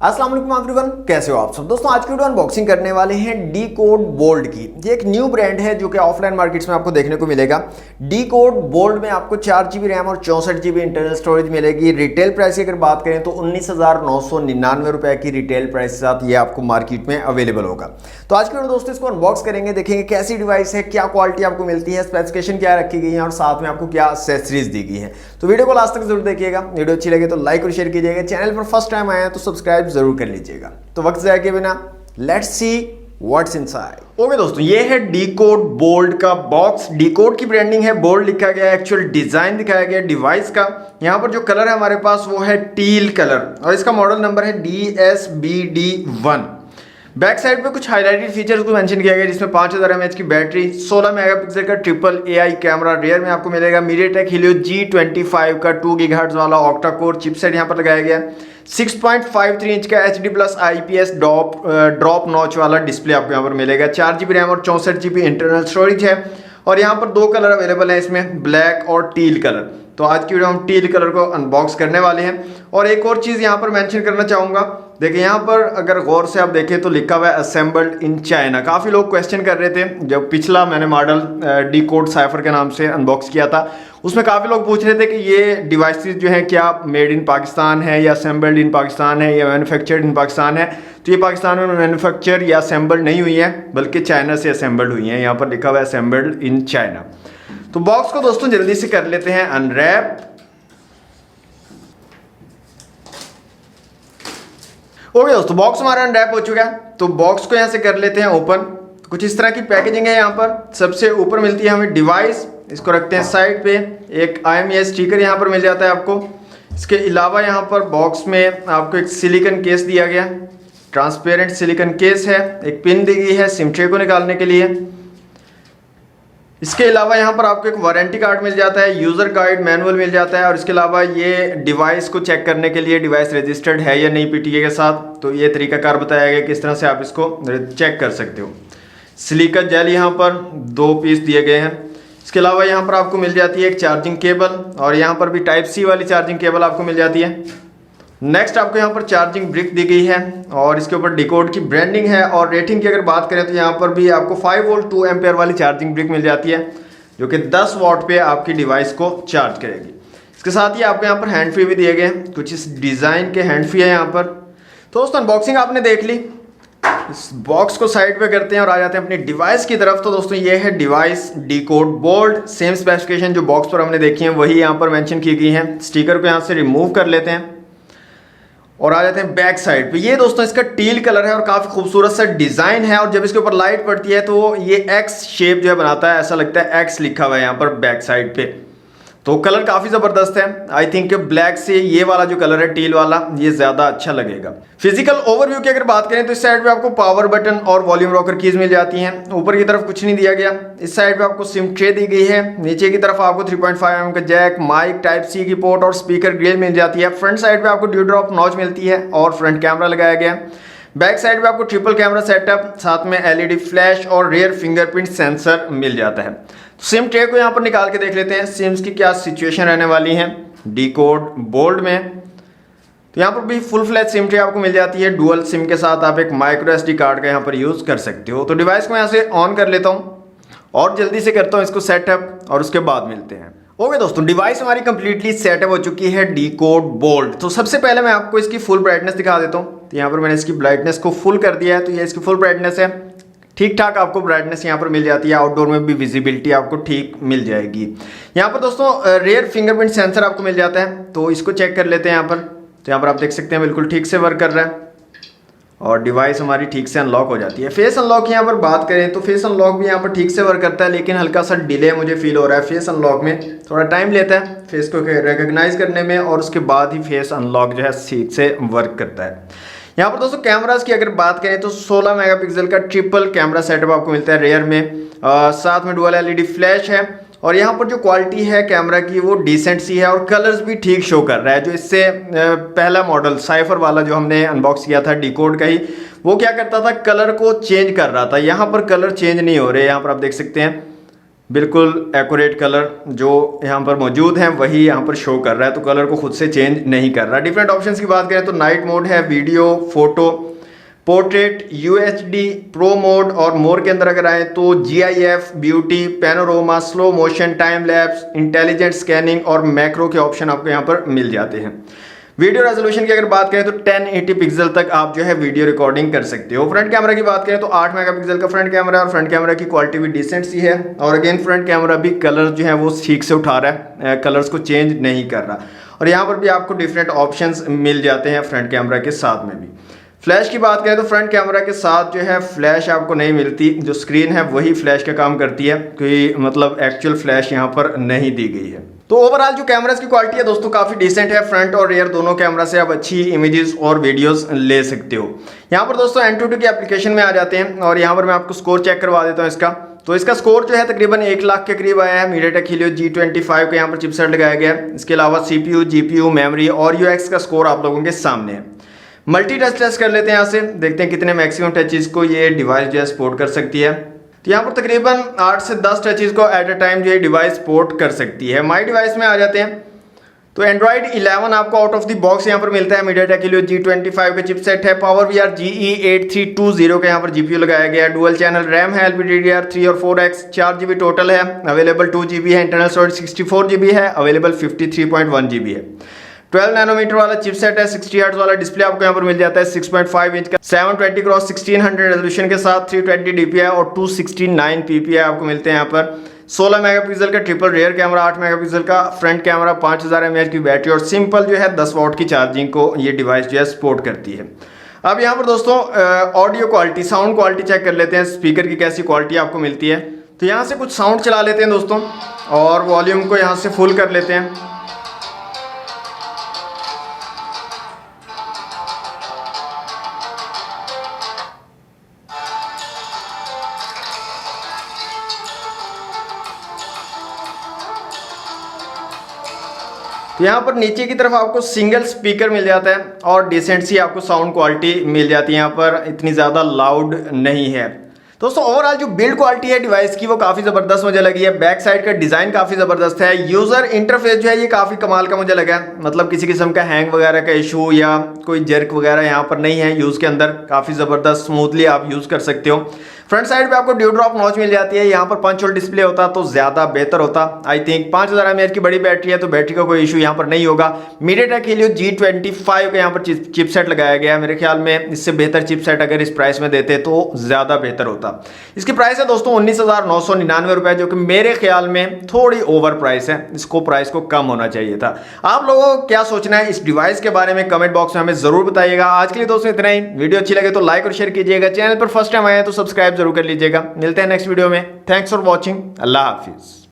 अस्सलाम वालेकुम एवरीवन, कैसे हो आप सब दोस्तों। आज की वीडियो अनबॉक्सिंग करने वाले हैं डी कोड बोल्ड की। ये एक न्यू ब्रांड है जो कि ऑफलाइन मार्केट्स में आपको देखने को मिलेगा। डी कोड बोल्ड में आपको 4 GB रैम और 64 GB इंटरनल स्टोरेज मिलेगी। रिटेल प्राइस की अगर बात करें तो 19,999 रुपए की रिटेल प्राइस के साथ ये आपको मार्केट में अवेलेबल होगा। तो आज की वीडियो दोस्तों इसको अनबॉक्स करेंगे, देखेंगे कैसी डिवाइस है, क्या क्वालिटी आपको मिलती है, स्पेसिफिकेशन क्या रखी गई है और साथ में आपको क्या एक्सेसरीज दी गई है। तो वीडियो को लास्ट तक जरूर देखिएगा। वीडियो अच्छी लगे तो लाइक और शेयर कीजिएगा। चैनल पर फर्स्ट टाइम आया है तो सब्सक्राइब जरूर कर लीजिएगा। तो वक्त जाए के बिना let's see what's inside. Okay दोस्तों, ये है डी कोड बोल्ड का बॉक्स। डी कोड की ब्रांडिंग है, बोल्ड लिखा गया है, एक्चुअल डिजाइन दिखाया गया डिवाइस का। यहाँ पर जो कलर है हमारे पास वो है टील कलर और इसका मॉडल नंबर है DSBD1। बैक साइड पे कुछ हाइलाइटेड फीचर्स को मेंशन किया गया जिसमें 5000 mAh की बैटरी, 16 मेगापिक्सल का ट्रिपल AI कैमरा रेयर में आपको मिलेगा। मीडियाटेक हीलियो G25 का 2 GHz वाला ऑक्टा कोर चिपसेट यहाँ पर लगाया गया। 6.53 इंच का HD+ IPS ड्रॉप नॉच वाला डिस्प्ले आपको यहाँ पर मिलेगा। 4 GB रैम और 64 GB इंटरनल स्टोरेज है और यहाँ पर 2 कलर अवेलेबल है इसमें, ब्लैक और टील कलर। तो आज की वीडियो हम टील कलर को अनबॉक्स करने वाले हैं। और एक और चीज़ यहाँ पर मेंशन करना चाहूँगा, देखिए यहाँ पर अगर गौर से आप देखें तो लिखा हुआ है असेंबल्ड इन चाइना। काफ़ी लोग क्वेश्चन कर रहे थे, जब पिछला मैंने मॉडल डी कोड साइफर के नाम से अनबॉक्स किया था उसमें काफ़ी लोग पूछ रहे थे कि ये डिवाइसेस जो हैं क्या मेड इन पाकिस्तान है या असेंबल्ड इन पाकिस्तान है या मैन्युफैक्चर्ड इन पाकिस्तान है। तो ये पाकिस्तान में मैन्युफैक्चर या असेंबल्ड नहीं हुई है बल्कि चाइना से असेंबल्ड हुई हैं। यहाँ पर लिखा हुआ है असेंबल्ड इन चाइना। तो बॉक्स को दोस्तों जल्दी से कर लेते हैं अनरैप। ओके दोस्तों, बॉक्स हमारा अनरैप हो चुका है। तो बॉक्स को यहाँ से कर लेते हैं ओपन। कुछ इस तरह की पैकेजिंग है। यहाँ पर सबसे ऊपर मिलती है हमें डिवाइस, इसको रखते हैं साइड पे। एक IMEI स्टिकर यहाँ पर मिल जाता है आपको। इसके अलावा यहाँ पर बॉक्स में आपको एक सिलिकॉन केस दिया गया, ट्रांसपेरेंट सिलिकॉन केस है। एक पिन दी गई है सिम ट्रे को निकालने के लिए। इसके अलावा यहाँ पर आपको एक वारंटी कार्ड मिल जाता है, यूज़र गाइड मैनुअल मिल जाता है और इसके अलावा ये डिवाइस को चेक करने के लिए डिवाइस रजिस्टर्ड है या नहीं PTA के साथ, तो ये तरीकाकार बताया गया किस तरह से आप इसको चेक कर सकते हो। सिलिकॉन जेल यहाँ पर 2 पीस दिए गए हैं। इसके अलावा यहाँ पर आपको मिल जाती है एक चार्जिंग केबल और यहाँ पर भी टाइप C वाली चार्जिंग केबल आपको मिल जाती है। नेक्स्ट आपको यहाँ पर चार्जिंग ब्रिक दी गई है और इसके ऊपर डी कोड की ब्रांडिंग है। और रेटिंग की अगर बात करें तो यहाँ पर भी आपको 5 वोल्ट 2 एम्पेयर वाली चार्जिंग ब्रिक मिल जाती है जो कि 10 वॉट पे आपकी डिवाइस को चार्ज करेगी। इसके साथ ही आपको यहाँ पर हैंड फ्री भी दिए गए हैं, कुछ इस डिज़ाइन के हैंड फ्री है यहाँ पर। तो दोस्तों अनबॉक्सिंग आपने देख ली, इस बॉक्स को साइड पे करते हैं और आ जाते हैं अपनी डिवाइस की तरफ। तो दोस्तों ये है device Dcode Bold. Same specification जो बॉक्स पर हमने देखी है वही यहाँ पर मेंशन की गई है। स्टिकर को यहाँ से रिमूव कर लेते हैं और आ जाते हैं बैक साइड पे। ये दोस्तों इसका टील कलर है और काफ़ी खूबसूरत सा डिज़ाइन है और जब इसके ऊपर लाइट पड़ती है तो ये एक्स शेप जो है बनाता है, ऐसा लगता है एक्स लिखा हुआ है यहाँ पर बैक साइड पे। तो कलर काफ़ी ज़बरदस्त है। आई थिंक ब्लैक से ये वाला जो कलर है टील वाला ये ज़्यादा अच्छा लगेगा। फिजिकल ओवरव्यू की अगर बात करें तो इस साइड पे आपको पावर बटन और वॉल्यूम रॉकर कीज मिल जाती हैं। ऊपर की तरफ कुछ नहीं दिया गया। इस साइड पे आपको सिम ट्रे दी गई है। नीचे की तरफ आपको 3.5 mm का जैक, माइक, टाइप C की पोर्ट और स्पीकर ग्रिल मिल जाती है। फ्रंट साइड पे आपको ड्यू ड्रॉप नॉच मिलती है और फ्रंट कैमरा लगाया गया। बैक साइड पे आपको ट्रिपल कैमरा सेटअप, साथ में LED फ्लैश और रियर फिंगरप्रिंट सेंसर मिल जाता है। सिम ट्रे को यहाँ पर निकाल के देख लेते हैं सिम्स की क्या सिचुएशन रहने वाली है डी कोड बोल्ड में। तो यहाँ पर भी फुल फ्लैश सिम ट्रे आपको मिल जाती है। डुअल सिम के साथ आप एक माइक्रो SD कार्ड का यहाँ पर यूज़ कर सकते हो। तो डिवाइस को यहाँ से ऑन कर लेता हूँ और जल्दी से करता हूँ इसको सेटअप और उसके बाद मिलते हैं। ओके दोस्तों, डिवाइस हमारी कंप्लीटली सेटअप हो चुकी है डी कोड बोल्ड। तो सबसे पहले मैं आपको इसकी फुल ब्राइटनेस दिखा देता हूँ। तो यहाँ पर मैंने इसकी ब्राइटनेस को फुल कर दिया है। तो ये इसकी फुल ब्राइटनेस है। ठीक ठाक आपको ब्राइटनेस यहाँ पर मिल जाती है। आउटडोर में भी विजिबिलिटी आपको ठीक मिल जाएगी। यहाँ पर दोस्तों रियर फिंगरप्रिंट सेंसर आपको मिल जाता है, तो इसको चेक कर लेते हैं यहाँ पर। तो यहाँ पर आप देख सकते हैं बिल्कुल ठीक से वर्क कर रहा है और डिवाइस हमारी ठीक से अनलॉक हो जाती है। फेस अनलॉक यहाँ पर बात करें तो फेस अनलॉक भी यहाँ पर ठीक से वर्क करता है, लेकिन हल्का सा डिले मुझे फील हो रहा है। फेस अनलॉक में थोड़ा टाइम लेता है फेस को रिकॉग्नाइज करने में और उसके बाद ही फेस अनलॉक जो है ठीक से वर्क करता है। यहाँ पर दोस्तों कैमरास की अगर बात करें तो 16 मेगापिक्सल का ट्रिपल कैमरा सेटअप आपको मिलता है रियर में। साथ में डुअल LED फ्लैश है और यहाँ पर जो क्वालिटी है कैमरा की वो डिसेंट सी है और कलर्स भी ठीक शो कर रहा है। जो इससे पहला मॉडल साइफर वाला जो हमने अनबॉक्स किया था डी कोड का ही, वो क्या करता था कलर को चेंज कर रहा था। यहाँ पर कलर चेंज नहीं हो रहे। यहाँ पर आप देख सकते हैं बिल्कुल एक्यूरेट कलर जो यहाँ पर मौजूद है वही यहाँ पर शो कर रहा है, तो कलर को खुद से चेंज नहीं कर रहा। डिफरेंट ऑप्शंस की बात करें तो नाइट मोड है, video, photo, portrait, UHD, pro mode और मोर के अंदर अगर आए तो GIF, beauty, panorama, slow motion, time lapse, intelligent scanning और मैक्रो के ऑप्शन आपको यहाँ पर मिल जाते हैं। वीडियो रेजोल्यूशन की अगर बात करें तो 1080 पिक्सल तक आप जो है वीडियो रिकॉर्डिंग कर सकते हो। फ्रंट कैमरा की बात करें तो 8 मेगापिक्सल का फ्रंट कैमरा है और फ्रंट कैमरा की क्वालिटी भी डिसेंट सी है, और अगेन फ्रंट कैमरा भी कलर जो है वो ठीक से उठा रहा है, कलर्स को चेंज नहीं कर रहा। और यहाँ पर भी आपको डिफरेंट ऑप्शंस मिल जाते हैं फ्रंट कैमरा के साथ में भी। फ्लैश की बात करें तो फ्रंट कैमरा के साथ जो है फ्लैश आपको नहीं मिलती, जो स्क्रीन है वही फ्लैश का काम करती है, कोई मतलब एक्चुअल फ्लैश यहाँ पर नहीं दी गई है। तो ओवरऑल जो कैमरास की क्वालिटी है दोस्तों काफ़ी डिसेंट है, फ्रंट और रियर दोनों कैमरा से आप अच्छी इमेजेस और वीडियोस ले सकते हो। यहाँ पर दोस्तों Antutu की एप्लीकेशन में आ जाते हैं और यहाँ पर मैं आपको स्कोर चेक करवा देता हूँ इसका। तो इसका स्कोर जो है तकरीबन 1 लाख के करीब आया है। MediaTek Helio G25 का यहाँ पर चिपसेट लगाया गया है। इसके अलावा CPU, GPU, मेमोरी और UX का स्कोर आप लोगों के सामने है। मल्टी टच टेस्ट कर लेते हैं, यहाँ से देखते हैं कितने मैक्सिमम टचेज को ये डिवाइस जो है सपोर्ट कर सकती है। तो यहाँ पर तकरीबन 8 से 10 टचेज को एट अ टाइम जो ये डिवाइस सपोर्ट कर सकती है। माई डिवाइस में आ जाते हैं तो Android 11 आपको आउट ऑफ द बॉक्स यहाँ पर मिलता है। MediaTek Helio G25 का चिपसेट है। PowerVR GE8320 का यहाँ पर GPU लगाया गया है। डुअल चैनल रैम है, LPDDR3 और 4X, 4GB टोटल है। अवेलेबल 2GB है, इंटरनल स्टोरेज 64GB है, अवेलेबल 53.1GB है। 12 नैनोमीटर वाला चिपसेट है। 60 हर्ट्ज वाला डिस्प्ले आपको यहाँ पर मिल जाता है 6.5 इंच का 720x1600 रेजोल्यूशन के साथ 320 DPI और 269 PPI आपको मिलते हैं यहाँ पर। 16 मेगापिक्सल का ट्रिपल रियर कैमरा, 8 मेगापिक्सल का फ्रंट कैमरा, 5000 mAh की बैटरी और सिंपल जो है 10 वाट की चार्जिंग को ये डिवाइस जो है सपोर्ट करती है। अब यहाँ पर दोस्तों audio quality, sound quality check कर लेते हैं, स्पीकर की कैसी क्वालिटी आपको मिलती है। तो यहाँ से कुछ साउंड चला लेते हैं दोस्तों और वॉल्यूम को यहाँ से फुल कर लेते हैं। तो यहाँ पर नीचे की तरफ आपको सिंगल स्पीकर मिल जाता है और डिसेंट सी आपको साउंड क्वालिटी मिल जाती है, यहाँ पर इतनी ज़्यादा लाउड नहीं है। दोस्तों ओवरऑल जो बिल्ड क्वालिटी है डिवाइस की वो काफ़ी ज़बरदस्त मुझे लगी है। बैक साइड का डिज़ाइन काफ़ी ज़बरदस्त है। यूज़र इंटरफेस जो है ये काफ़ी कमाल का मुझे लगा है, मतलब किसी किस्म का हैंग वगैरह का इशू या कोई जर्क वगैरह यहाँ पर नहीं है। यूज़ के अंदर काफ़ी ज़बरदस्त स्मूथली आप यूज़ कर सकते हो। फ्रंट साइड पे आपको ड्यू ड्रॉप नॉच मिल जाती है। यहाँ पर पंच होल डिस्प्ले होता तो ज़्यादा बेहतर होता। आई थिंक 5000 mAh की बड़ी बैटरी है तो बैटरी का कोई इशू यहाँ पर नहीं होगा। MediaTek Helio G25 का यहाँ पर चिपसेट लगाया गया है। मेरे ख्याल में इससे बेहतर चिपसेट अगर इस प्राइस में देते तो ज़्यादा बेहतर होता। इसकी प्राइस है दोस्तों 19,999 रुपये, जो कि मेरे ख्याल में थोड़ी ओवर प्राइस है। इसको प्राइस को कम होना चाहिए था। आप लोगों को क्या सोचना है इस डिवाइस के बारे में कमेंट बॉक्स में हमें ज़रूर बताइएगा। आज के लिए दोस्तों इतना ही। वीडियो अच्छी लगे तो लाइक और शेयर कीजिएगा। चैनल पर फर्स्ट टाइम आए तो सब्सक्राइब जरूर कर लीजिएगा। मिलते हैं नेक्स्ट वीडियो में। Thanks for watching. अल्लाह हाफिज़।